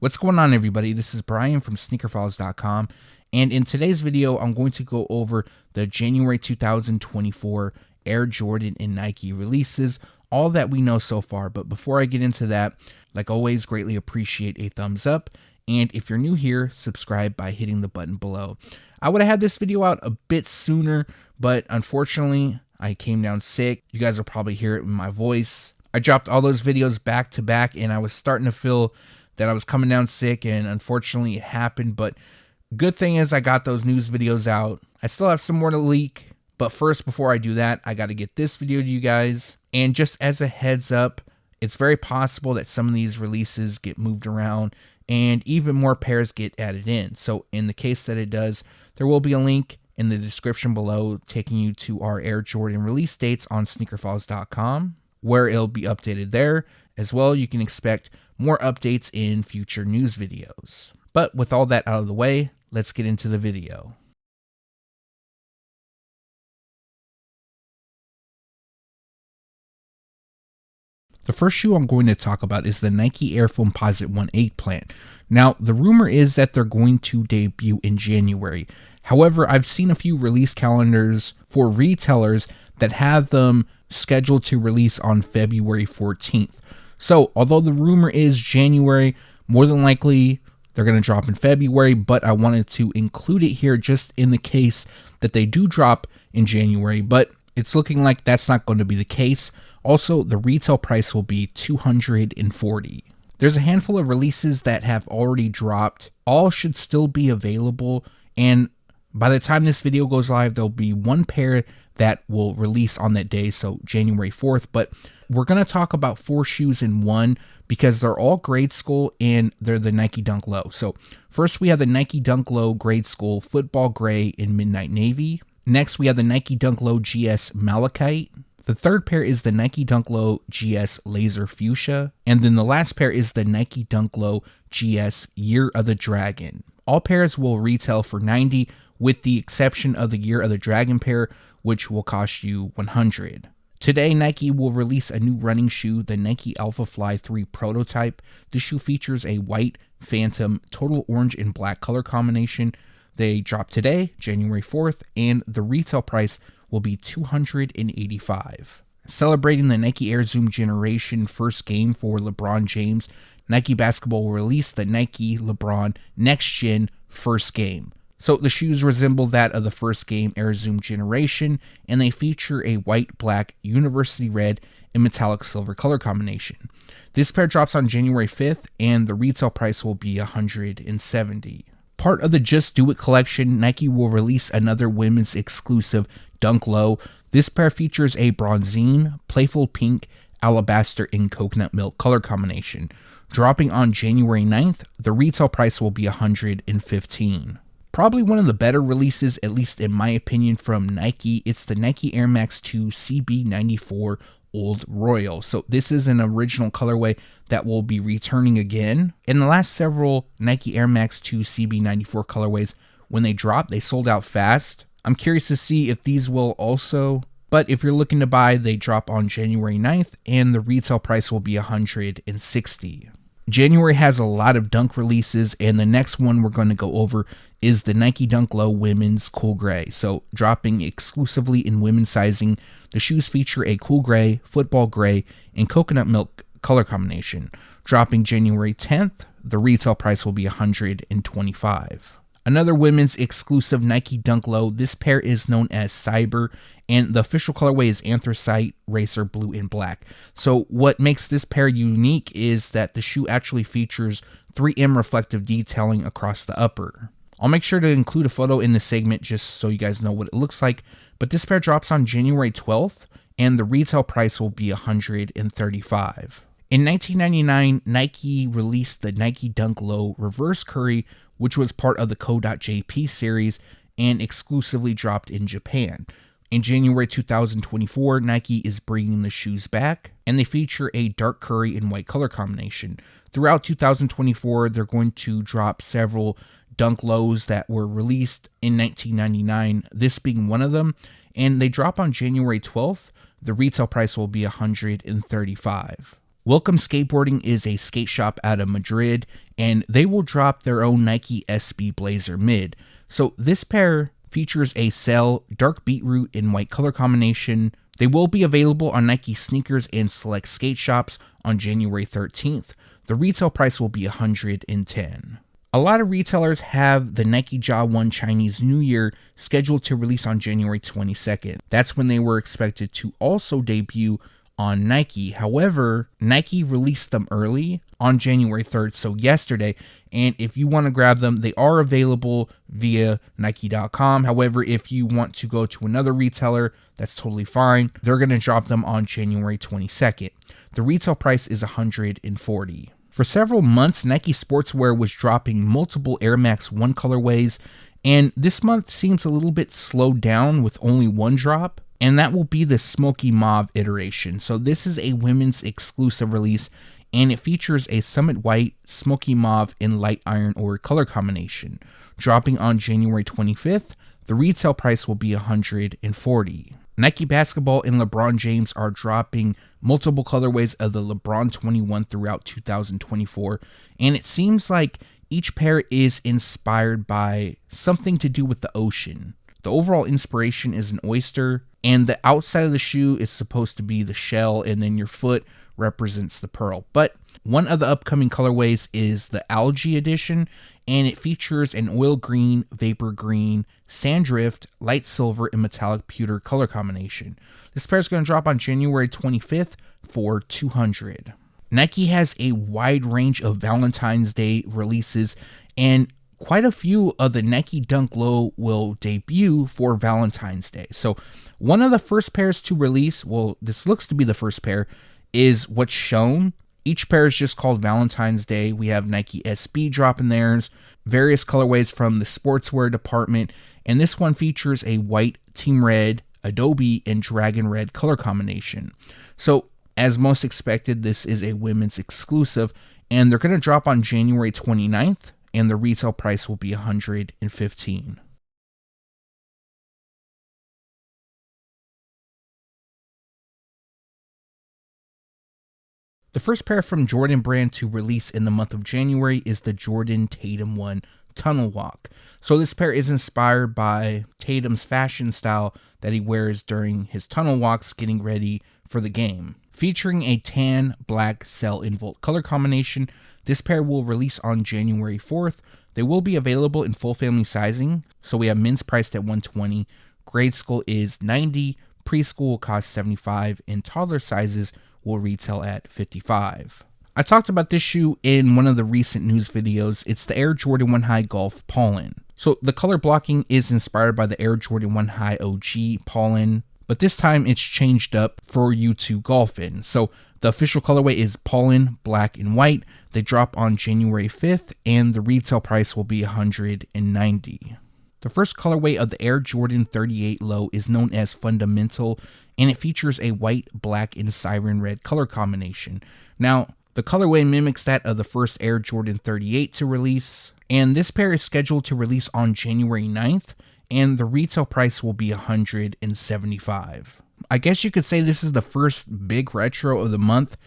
What's going on, everybody? This is Brian from SneakerFiles.com, and in today's video, I'm going to go over the January 2024 Air Jordan and Nike releases, all that we know so far. But before I get into that, like always, greatly appreciate a thumbs up, and if you're new here, subscribe by hitting the button below. I would have had this video out a bit sooner, but unfortunately, I came down sick. You guys will probably hear it in my voice. I dropped all those videos back to back, and I was starting to feel that I was coming down sick, and unfortunately it happened. But good thing is I got those news videos out. I still have some more to leak, but first, before I do that, I got to get this video to you guys. And just as a heads up, it's very possible that some of these releases get moved around and even more pairs get added in. So in the case that it does, there will be a link in the description below taking you to our Air Jordan release dates on SneakerFiles.com, where it'll be updated there. As well, you can expect more updates in future news videos. But with all that out of the way, let's get into the video. The first shoe I'm going to talk about is the Nike Air FOAMPOSITE 1 EGGPLANT. Now, the rumor is that they're going to debut in January. However, I've seen a few release calendars for retailers that have them scheduled to release on February 14th. So, although the rumor is January, more than likely they're going to drop in February, but I wanted to include it here just in the case that they do drop in January, but it's looking like that's not going to be the case. Also, the retail price will be $240. There's a handful of releases that have already dropped. All should still be available, and by the time this video goes live, there'll be one pair that will release on that day, so January 4th, but we're going to talk about 4 shoes in one because they're all grade school and they're the Nike Dunk Low. So first we have the Nike Dunk Low grade school football gray in midnight navy. Next we have the Nike Dunk Low GS malachite. The third pair is the Nike Dunk Low GS laser fuchsia. And then the last pair is the Nike Dunk Low GS Year of the Dragon. All pairs will retail for $90 with the exception of the Year of the Dragon pair, which will cost you $100. Today, Nike will release a new running shoe, the Nike ALPHAFLY 3 prototype. The shoe features a white Phantom total orange and black color combination. They drop today, January 4th, and the retail price will be $285. Celebrating the Nike Air Zoom Generation first game for LeBron James, Nike Basketball will release the Nike LeBron Next Gen first game. So the shoes resemble that of the first game Air Zoom Generation, and they feature a white, black, university red, and metallic silver color combination. This pair drops on January 5th, and the retail price will be $170. Part of the Just Do It collection, Nike will release another women's exclusive Dunk Low. This pair features a bronzine, playful pink, alabaster, and coconut milk color combination. Dropping on January 9th, the retail price will be $115. Probably one of the better releases, at least in my opinion, from Nike. It's the Nike Air Max 2 CB94 Old Royal. So this is an original colorway that will be returning again. In the last several Nike Air Max 2 CB94 colorways, when they dropped, they sold out fast. I'm curious to see if these will also, but if you're looking to buy, they drop on January 9th and the retail price will be $160. January has a lot of dunk releases, and the next one we're going to go over is the Nike Dunk Low Women's Cool Gray. So dropping exclusively in women's sizing, the shoes feature a cool gray, football gray, and coconut milk color combination. Dropping January 10th, the retail price will be $125. Another women's exclusive Nike Dunk Low. This pair is known as Cyber, and the official colorway is Anthracite, Racer Blue, and Black. So what makes this pair unique is that the shoe actually features 3M reflective detailing across the upper. I'll make sure to include a photo in this segment just so you guys know what it looks like, but this pair drops on January 12th, and the retail price will be $135. In 1999, Nike released the Nike Dunk Low Reverse Curry, which was part of the Co.JP series and exclusively dropped in Japan. In January 2024, Nike is bringing the shoes back, and they feature a dark curry and white color combination. Throughout 2024, they're going to drop several Dunk Lows that were released in 1999, this being one of them, and they drop on January 12th. The retail price will be $135. Welcome Skateboarding is a skate shop out of Madrid, and they will drop their own Nike SB Blazer Mid. So this pair features a cell, dark beetroot, and white color combination. They will be available on Nike sneakers and select skate shops on January 13th. The retail price will be $110. A lot of retailers have the Nike Ja 1 Chinese New Year scheduled to release on January 22nd. That's when they were expected to also debut on Nike. However, Nike released them early on January 3rd, so yesterday, and if you want to grab them, they are available via Nike.com. However, if you want to go to another retailer, that's totally fine. They're going to drop them on January 22nd. The retail price is $140. For several months, Nike Sportswear was dropping multiple Air Max 1 colorways, and this month seems a little bit slowed down with only one drop, and that will be the SMOKEY MAUVE iteration. So this is a women's exclusive release, and it features a Summit White, Smoky Mauve, and Light Iron Ore color combination. Dropping on January 25th, the retail price will be $140. Nike Basketball and LeBron James are dropping multiple colorways of the LeBron 21 throughout 2024, and it seems like each pair is inspired by something to do with the ocean. The overall inspiration is an oyster, and the outside of the shoe is supposed to be the shell, and then your foot represents the pearl. But one of the upcoming colorways is the ALGAE edition, and it features an oil green, vapor green, sanddrift, light silver, and metallic pewter color combination. This pair is going to drop on January 25th for $200. Nike has a wide range of Valentine's Day releases, and quite a few of the Nike Dunk Low will debut for Valentine's Day. So one of the first pairs to release, well, this looks to be the first pair, is what's shown. Each pair is just called Valentine's Day. We have Nike SB dropping theirs, various colorways from the sportswear department, and this one features a white, team red, Adobe, and dragon red color combination. So as most expected, this is a women's exclusive, and they're going to drop on January 29th, and the retail price will be $115. The first pair from Jordan brand to release in the month of January is the Jordan TATUM 1 Tunnel Walk. So this pair is inspired by Tatum's fashion style that he wears during his tunnel walks getting ready for the game. Featuring a tan, black, cell, and volt color combination, this pair will release on January 4th. They will be available in full family sizing. So we have men's priced at $120, grade school is $90, preschool will cost $75, and toddler sizes will retail at $55. I talked about this shoe in one of the recent news videos. It's the Air Jordan 1 High Golf Pollen. So the color blocking is inspired by the Air Jordan 1 High OG Pollen, but this time it's changed up for you to golf in. So the official colorway is Pollen, black and white. They drop on January 5th, and the retail price will be $190. The first colorway of the Air Jordan 38 Low is known as Fundamental, and it features a white, black, and siren red color combination. Now, the colorway mimics that of the first Air Jordan 38 to release, and this pair is scheduled to release on January 9th, and the retail price will be $175. I guess you could say this is the first big retro of the month.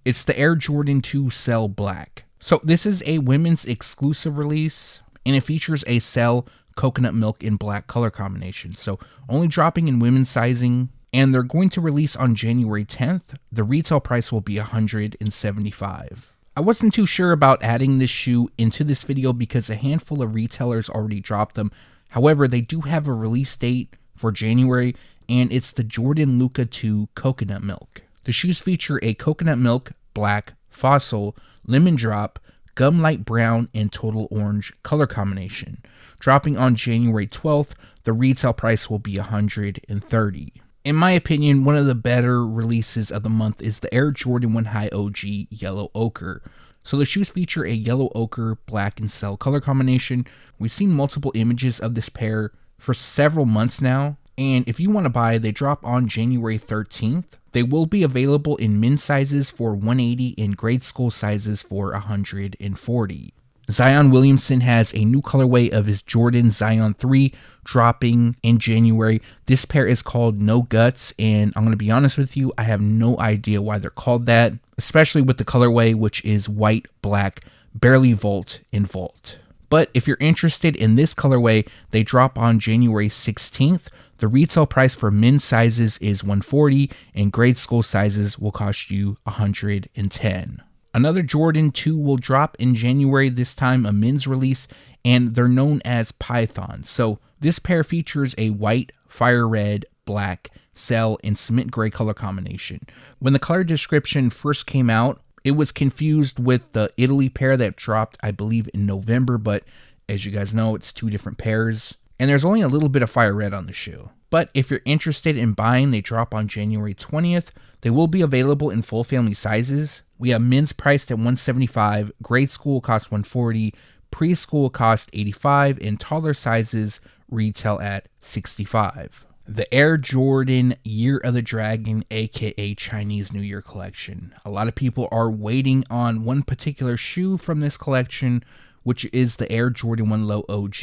It's the Air Jordan 2 Cell Black. So this is a women's exclusive release, and it features a cell, coconut milk, and black color combination. So only dropping in women's sizing, and they're going to release on January 10th. The retail price will be $175. I wasn't too sure about adding this shoe into this video because a handful of retailers already dropped them. However, they do have a release date for January, and it's the Jordan LUKA 2 Coconut Milk. The shoes feature a coconut milk, black, fossil, lemon drop, gum light brown, and total orange color combination. Dropping on January 12th, the retail price will be $130. In my opinion, one of the better releases of the month is the Air Jordan 1 High OG Yellow Ochre. So the shoes feature a yellow ochre, black, and cell color combination. We've seen multiple images of this pair for several months now, and if you want to buy, they drop on January 13th. They will be available in men's sizes for $180 and grade school sizes for $140. Zion Williamson has a new colorway of his Jordan Zion 3 dropping in January. This pair is called No Guts, and I'm going to be honest with you, I have no idea why they're called that, especially with the colorway, which is white, black, barely volt, and volt. But if you're interested in this colorway, they drop on January 16th. The retail price for men's sizes is $140, and grade school sizes will cost you $110. Another Jordan 2 will drop in January, this time a men's release, and they're known as Pythons. So this pair features a white, fire red, black, cell, and cement gray color combination. When the color description first came out, it was confused with the Italy pair that dropped, I believe, in November, but as you guys know, it's two different pairs. And there's only a little bit of fire red on the shoe. But if you're interested in buying, they drop on January 20th. They will be available in full family sizes. We have men's priced at $175, grade school costs $140, preschool costs $85, and toddler sizes retail at $65. The Air Jordan Year of the Dragon, aka Chinese New Year collection. A lot of people are waiting on one particular shoe from this collection, which is the Air Jordan 1 Low OG.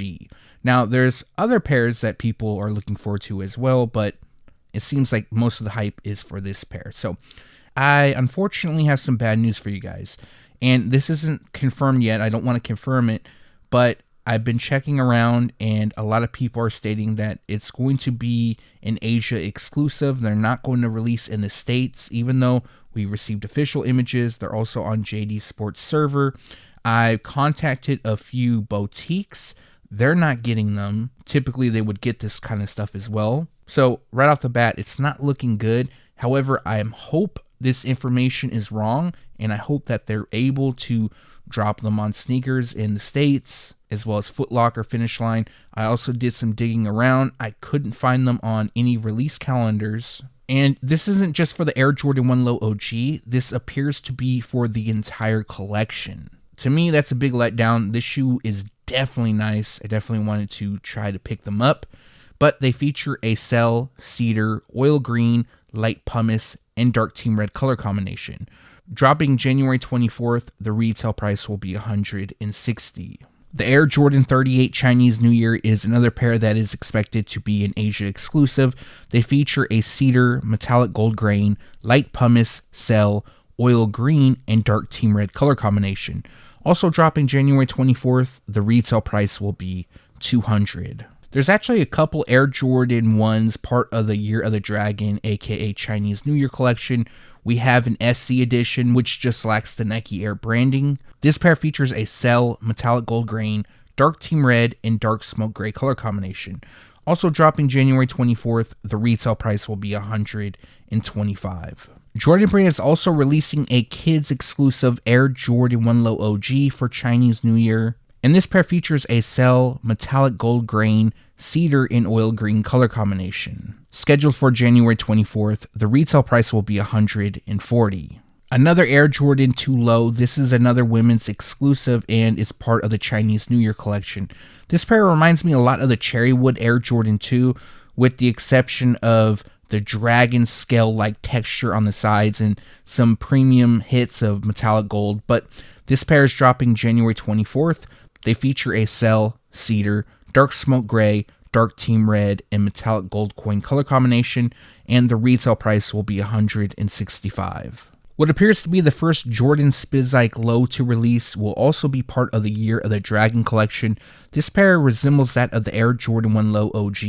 Now, there's other pairs that people are looking forward to as well, but it seems like most of the hype is for this pair. So I unfortunately have some bad news for you guys. And this isn't confirmed yet. I don't want to confirm it, but I've been checking around and a lot of people are stating that it's going to be an Asia exclusive. They're not going to release in the States, even though we received official images. They're also on JD Sports server. I contacted a few boutiques. They're not getting them. Typically, they would get this kind of stuff as well. So right off the bat, it's not looking good. However, I hope this information is wrong, and I hope that they're able to drop them on sneakers in the States, as well as Foot Locker, Finish Line. I also did some digging around. I couldn't find them on any release calendars. And this isn't just for the Air Jordan 1 Low OG. This appears to be for the entire collection. To me, that's a big letdown. This shoe is definitely nice. I definitely wanted to try to pick them up. But they feature a cell, cedar, oil green, light pumice, and dark team red color combination. Dropping January 24th, the retail price will be $160. The Air Jordan 38 Chinese New Year is another pair that is expected to be an Asia exclusive. They feature a cedar, metallic gold grain, light pumice, cell, oil green, and dark team red color combination. Also dropping January 24th, the retail price will be $200. There's actually a couple Air Jordan 1s part of the Year of the Dragon, aka Chinese New Year collection. We have an SC edition, which just lacks the Nike Air branding. This pair features a cell, metallic gold grain, dark team red, and dark smoke gray color combination. Also dropping January 24th, the retail price will be $125. Jordan Brand is also releasing a kids exclusive Air Jordan 1 Low OG for Chinese New Year. And this pair features a cell, metallic gold grain, cedar, and oil green color combination. Scheduled for January 24th, the retail price will be $140. Another Air Jordan 2 Low. This is another women's exclusive and is part of the Chinese New Year collection. This pair reminds me a lot of the Cherrywood Air Jordan 2, with the exception of the dragon scale-like texture on the sides and some premium hits of metallic gold. But this pair is dropping January 24th. They feature a cell, cedar, dark smoke gray, dark team red, and metallic gold coin color combination, and the retail price will be $165. What appears to be the first Jordan SPIZIKE Low to release will also be part of the Year of the Dragon collection. This pair resembles that of the Air Jordan 1 Low OG,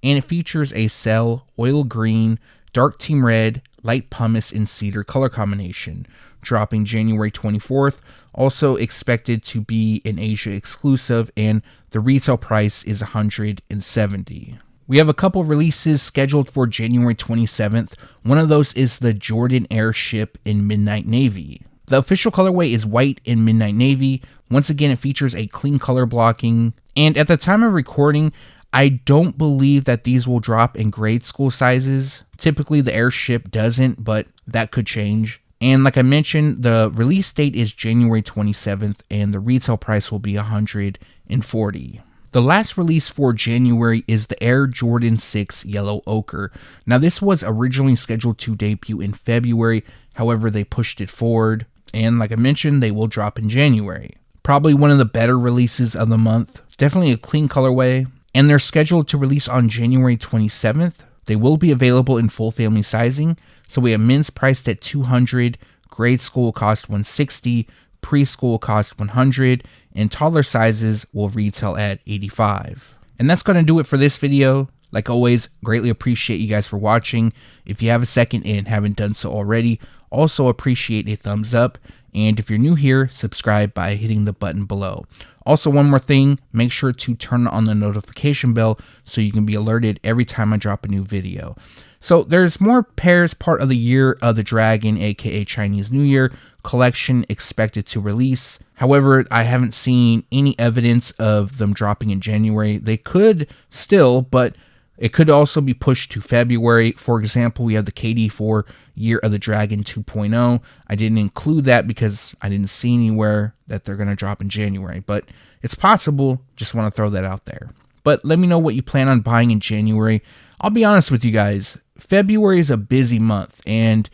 and it features a cell, oil green, dark team red, light pumice, and cedar color combination. Dropping January 24th, also expected to be an Asia exclusive, and the retail price is $170. We have a couple releases scheduled for January 27th. One of those is the Jordan Airship in Midnight Navy. The official colorway is white in Midnight Navy. Once again, it features a clean color blocking. And at the time of recording, I don't believe that these will drop in grade school sizes. Typically, the Airship doesn't, but that could change. And like I mentioned, the release date is January 27th, and the retail price will be $140. The last release for January is the Air Jordan 6 Yellow Ochre. Now, this was originally scheduled to debut in February. However, they pushed it forward. And like I mentioned, they will drop in January. Probably one of the better releases of the month. Definitely a clean colorway. And they're scheduled to release on January 27th. They will be available in full family sizing. So we have men's priced at $200, grade school cost $160, preschool cost $100, and toddler sizes will retail at $85. And that's going to do it for this video. Like always, greatly appreciate you guys for watching. If you have a second and haven't done so already, also appreciate a thumbs up. And if you're new here, subscribe by hitting the button below. Also, one more thing, make sure to turn on the notification bell so you can be alerted every time I drop a new video. So there's more pairs part of the Year of the Dragon, aka Chinese New Year collection expected to release. However, I haven't seen any evidence of them dropping in January. They could still, but it could also be pushed to February. For example, we have the KD4 Year of the Dragon 2.0. I didn't include that because I didn't see anywhere that they're going to drop in January, but it's possible. Just want to throw that out there. But let me know what you plan on buying in January. I'll be honest with you guys. February is a busy month, and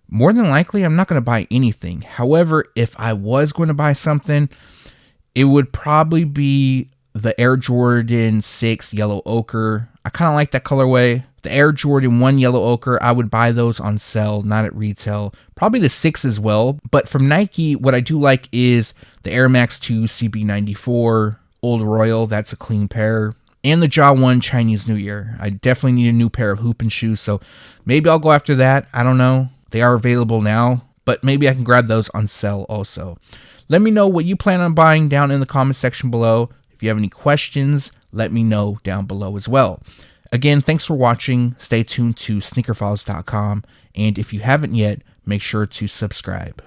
more than likely, I'm not going to buy anything. However, if I was going to buy something, it would probably be the Air Jordan 6 Yellow Ochre. I kind of like that colorway. The Air Jordan 1 Yellow Ochre, I would buy those on sale, not at retail. Probably the 6 as well. But from Nike, what I do like is the Air Max 2 CB94 Old Royal. That's a clean pair. And the Ja 1 Chinese New Year. I definitely need a new pair of hooping shoes, so maybe I'll go after that. I don't know. They are available now, but maybe I can grab those on sale also. Let me know what you plan on buying down in the comment section below. If you have any questions, let me know down below as well. Again, thanks for watching. Stay tuned to SneakerFiles.com, and if you haven't yet, make sure to subscribe.